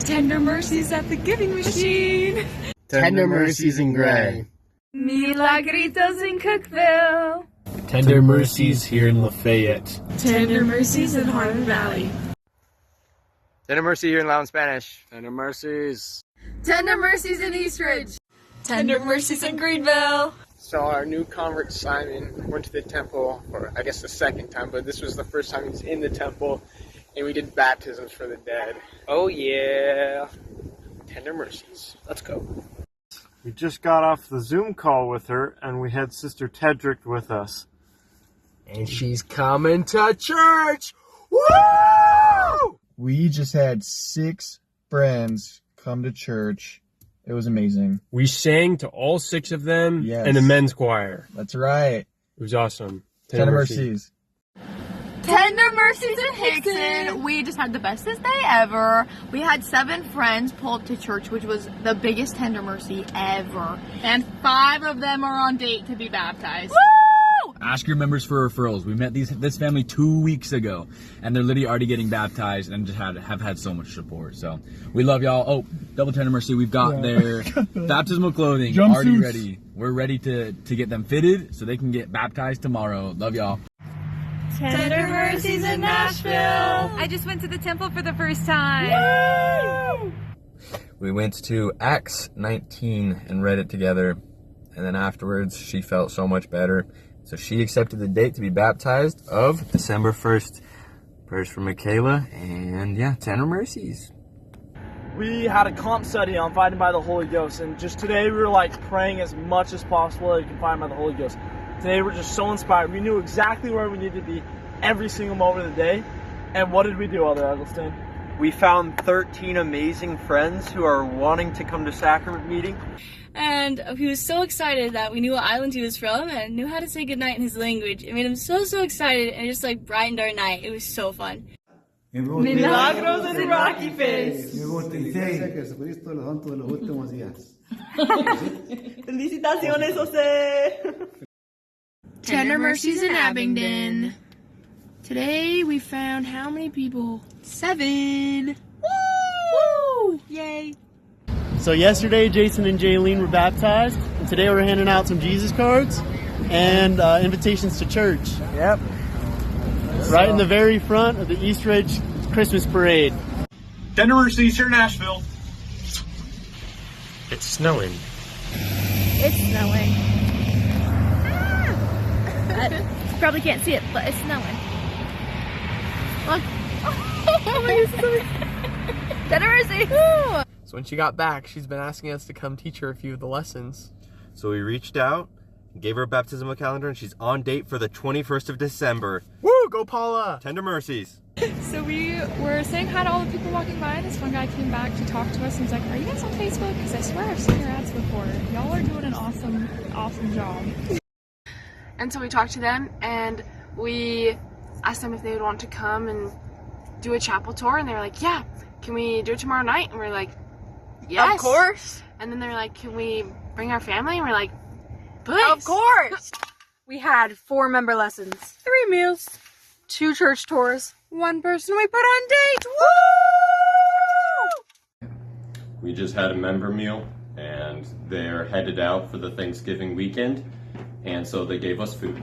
Tender Mercies at the Giving Machine. Tender Mercies in Gray. Milagritos in Cookville. Tender Mercies here in Lafayette. Tender Mercies in Harmon Valley. Tender Mercy here in Loud Spanish. Tender Mercies. Tender Mercies in Eastridge. Tender Mercies in Greenville. So our new convert Simon went to the temple for, I guess, the second time, but this was the first time he was in the temple, and we did baptisms for the dead. Oh yeah. Tender Mercies. Let's go. We just got off the Zoom call with her, and we had Sister Tedrick with us. And she's coming to church! Woo! We just had 6 friends come to church. It was amazing. We sang to all 6 of them Yes. in the men's choir. That's right. It was awesome. Tender Mercies. Tender Mercies in Hickson. We just had the bestest day ever. We had 7 friends pull up to church, which was the biggest Tender Mercy ever. And 5 of them are on date to be baptized. Woo! Ask your members for referrals. We met this family 2 weeks ago, and they're literally already getting baptized and just have had so much support. So we love y'all. Oh, double Tender Mercy. We've got their baptismal clothing already ready. We're ready to get them fitted so they can get baptized tomorrow. Love y'all. Tender Mercies in Nashville. I just went to the temple for the first time. Woo! We went to Acts 19 and read it together, and then afterwards she felt so much better. So she accepted the date to be baptized of December 1st. Prayers for Michaela, and yeah, Tender Mercies. We had a comp study on fighting by the Holy Ghost, and just today we were like praying as much as possible that you can find by the Holy Ghost. Today we're just so inspired. We knew exactly where we needed to be every single moment of the day. And what did we do, Elder Eggleston? We found 13 amazing friends who are wanting to come to sacrament meeting. And he was so excited that we knew what island he was from and knew how to say goodnight in his language. It made him so excited, and it just like brightened our night. It was so fun. Milagros in Rocky Face. Felicitaciones, Jose. Tender Mercies in Abingdon. Today we found how many people? 7. Woo! Yay! So yesterday Jason and Jaylene were baptized, and today we're handing out some Jesus cards and invitations to church. Yep. Right in the very front of the Eastridge Christmas Parade. Tender Mercies here in Nashville. It's snowing. It's snowing. You probably can't see it, but it's snowing. Look. Oh my goodness. Tender Mercy. So when she got back, she's been asking us to come teach her a few of the lessons. So we reached out, gave her a baptismal calendar, and she's on date for the 21st of December. Woo! Go Paula! Tender Mercies. So we were saying hi to all the people walking by, and this one guy came back to talk to us and was like, "Are you guys on Facebook? Because I swear I've seen your ads before. Y'all are doing an awesome job." And so we talked to them, and we asked them if they would want to come and do a chapel tour, and they were like, yeah, can we do it tomorrow night? And we're like, yes. Of course. And then they're like, can we bring our family? And we're like, please. Of course. We had 4 member lessons, 3 meals, 2 church tours, 1 person we put on date. Woo! We just had a member meal, and they're headed out for the Thanksgiving weekend, and so they gave us food.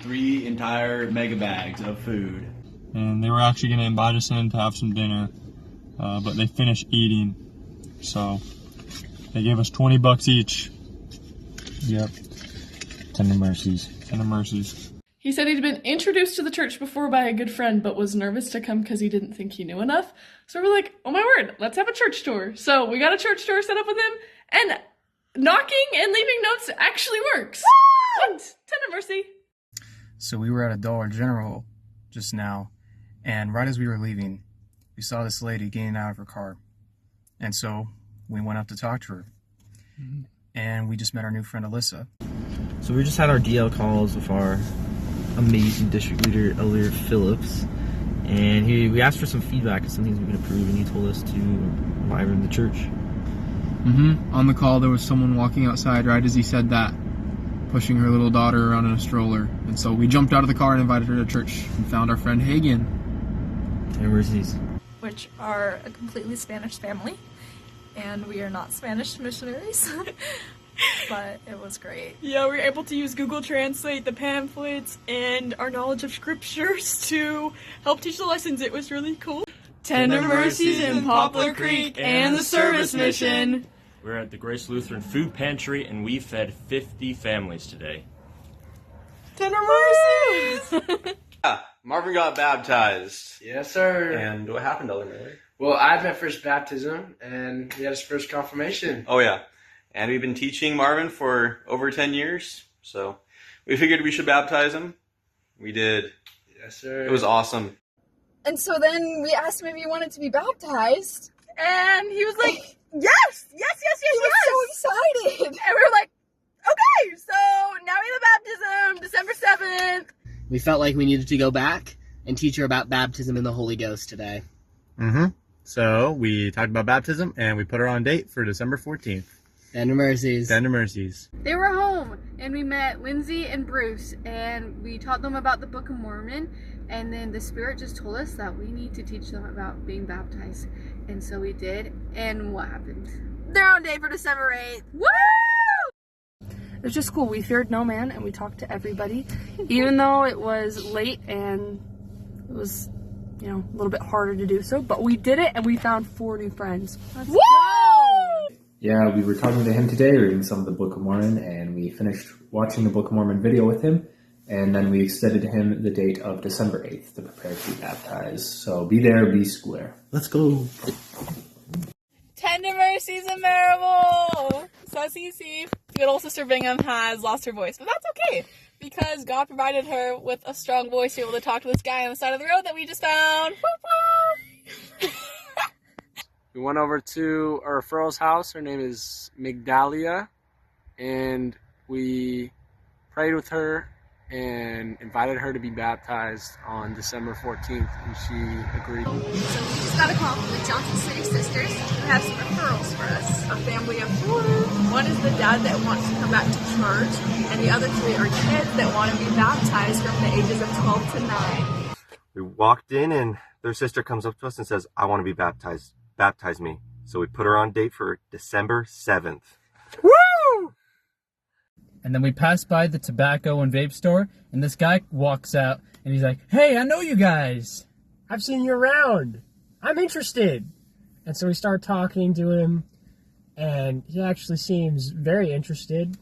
3 entire mega bags of food. And they were actually going to invite us in to have some dinner, but they finished eating, so they gave us $20 each. Yep. Tender Mercies. Tender Mercies. He said he'd been introduced to the church before by a good friend, but was nervous to come because he didn't think he knew enough. So we're like, oh my word, let's have a church tour. So we got a church tour set up with him, and knocking and leaving notes actually works. What? Tender Mercy. So we were at a Dollar General just now, and right as we were leaving, we saw this lady getting out of her car. And so we went up to talk to her. And we just met our new friend Alyssa. So we just had our DL calls with our amazing district leader, Elder Phillips. And we asked for some feedback and some things we could improve, and he told us to invite her in the church. On the call, there was someone walking outside right as he said that, pushing her little daughter around in a stroller. And so we jumped out of the car and invited her to church and found our friend Hagen. Tender Mercies. When church are a completely Spanish family, and we are not Spanish missionaries, but it was great. Yeah, we were able to use Google Translate, the pamphlets, and our knowledge of scriptures to help teach the lessons. It was really cool. Tender Mercies in Poplar Creek and the Service Mission. We're at the Grace Lutheran Food Pantry, and we fed 50 families today. Tender Mercies! Yeah, Marvin got baptized. Yes, sir. And what happened, Elder Miller? Well, I had my first baptism, and he had his first confirmation. Oh, yeah. And we've been teaching Marvin for over 10 years, so we figured we should baptize him. We did. Yes, sir. It was awesome. And so then we asked him if he wanted to be baptized, and he was like, yes! He was so excited! And we were like, okay, so now we have a baptism, December 7th. We felt like we needed to go back and teach her about baptism in the Holy Ghost today. Mm-hmm. So we talked about baptism, and we put her on date for December 14th. Tender Mercies. Tender Mercies. They were home, and we met Lindsay and Bruce, and we taught them about the Book of Mormon, and then the Spirit just told us that we need to teach them about being baptized. And so we did, and what happened? They're on date for December 8th. Woo! It was just cool. We feared no man, and we talked to everybody, even though it was late and it was, you know, a little bit harder to do so. But we did it, and we found 4 new friends. Let's go! Yeah, we were talking to him today, reading some of the Book of Mormon, and we finished watching the Book of Mormon video with him, and then we extended him the date of December 8th to prepare to be baptized. So be there, be square. Let's go. Tender Mercies and Marable! So Cece, good old sister Bingham, has lost her voice, but that's okay, because God provided her with a strong voice to be able to talk to this guy on the side of the road that we just found. We went over to our referral's house. Her name is Migdalia, and we prayed with her and invited her to be baptized on December 14th, and she agreed. So we just got a call from the Johnson City Sisters who have some referrals for us. A family of 4. One is the dad that wants to come back to church, and the other 3 are kids that want to be baptized from the ages of 12 to 9. We walked in, and their sister comes up to us and says, I want to be baptized. Baptize me. So we put her on date for December 7th. Woo! And then we passed by the tobacco and vape store, and this guy walks out, and he's like, hey, I know you guys. I've seen you around. I'm interested. And so we start talking to him, and he actually seems very interested.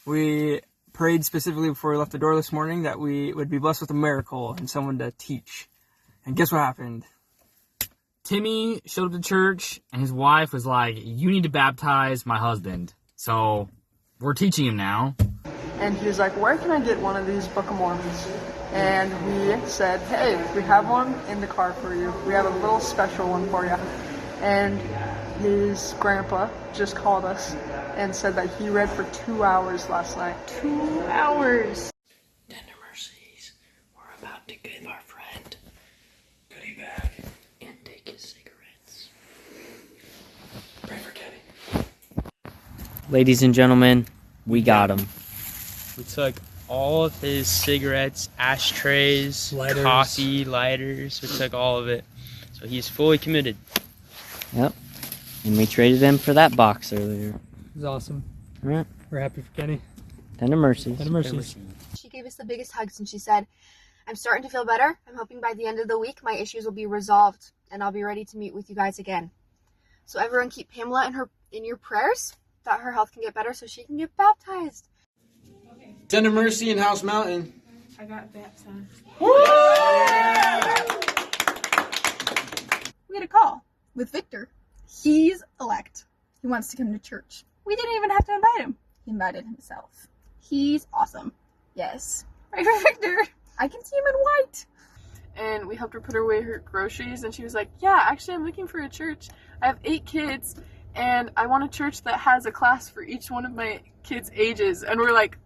We prayed specifically before we left the door this morning that we would be blessed with a miracle and someone to teach. And guess what happened? Timmy showed up to church, and his wife was like, you need to baptize my husband. So we're teaching him now. And he was like, where can I get one of these Book of Mormons? And we said, hey, we have one in the car for you. We have a little special one for you. And his grandpa just called us and said that he read for 2 hours last night. 2 hours! Tender Mercies, we're about to give our friend goodie bag and take his cigarettes. Pray for Kenny. Ladies and gentlemen, we got him. We took all of his cigarettes, ashtrays, Lighters. coffee, lighters. We took all of it. So he's fully committed. Yep. And we traded him for that box earlier. It was awesome. All right. We're happy for Kenny. Tender Mercies. Tender Mercies. She gave us the biggest hugs and she said, I'm starting to feel better. I'm hoping by the end of the week my issues will be resolved and I'll be ready to meet with you guys again. So everyone keep Pamela in your prayers that her health can get better so she can get baptized. Tender Mercy in House Mountain. I got baptized. We had a call with Victor. He's elect. He wants to come to church. We didn't even have to invite him. He invited himself. He's awesome. Yes. Right for Victor. I can see him in white. And we helped her put away her groceries, and she was like, yeah, actually I'm looking for a church. I have 8 kids, and I want a church that has a class for each one of my kids' ages. And we're like,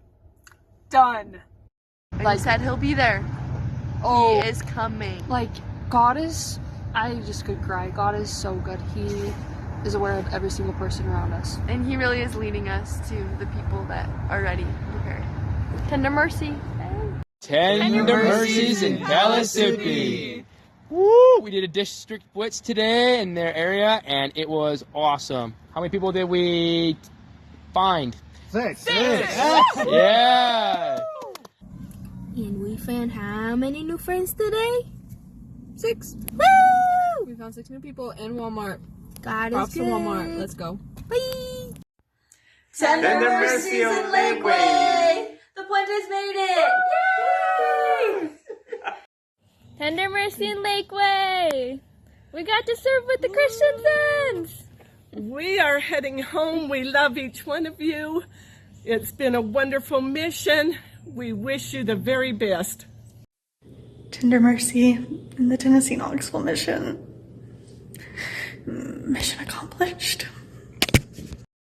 done. Like, he said he'll be there. Oh. He is coming. Like, God is, I just could cry. God is so good. He is aware of every single person around us. And he really is leading us to the people that are ready and prepared. Tender Mercy. Tender Mercies in Pellissippi. Woo! We did a district blitz today in their area, and it was awesome. How many people did we find? 6. Yeah! And we found how many new friends today? 6. Woo! We found 6 new people in Walmart. God is Props to good. Walmart. Let's go. Bye! Tender Mercies in Lakeway! The Puentes made it! Yay! Tender Mercy in Lakeway! We got to serve with the Christian Sons! We are heading home. We love each one of you. It's been a wonderful mission. We wish you the very best. Tender Mercy in the Tennessee Knoxville Mission. Mission accomplished.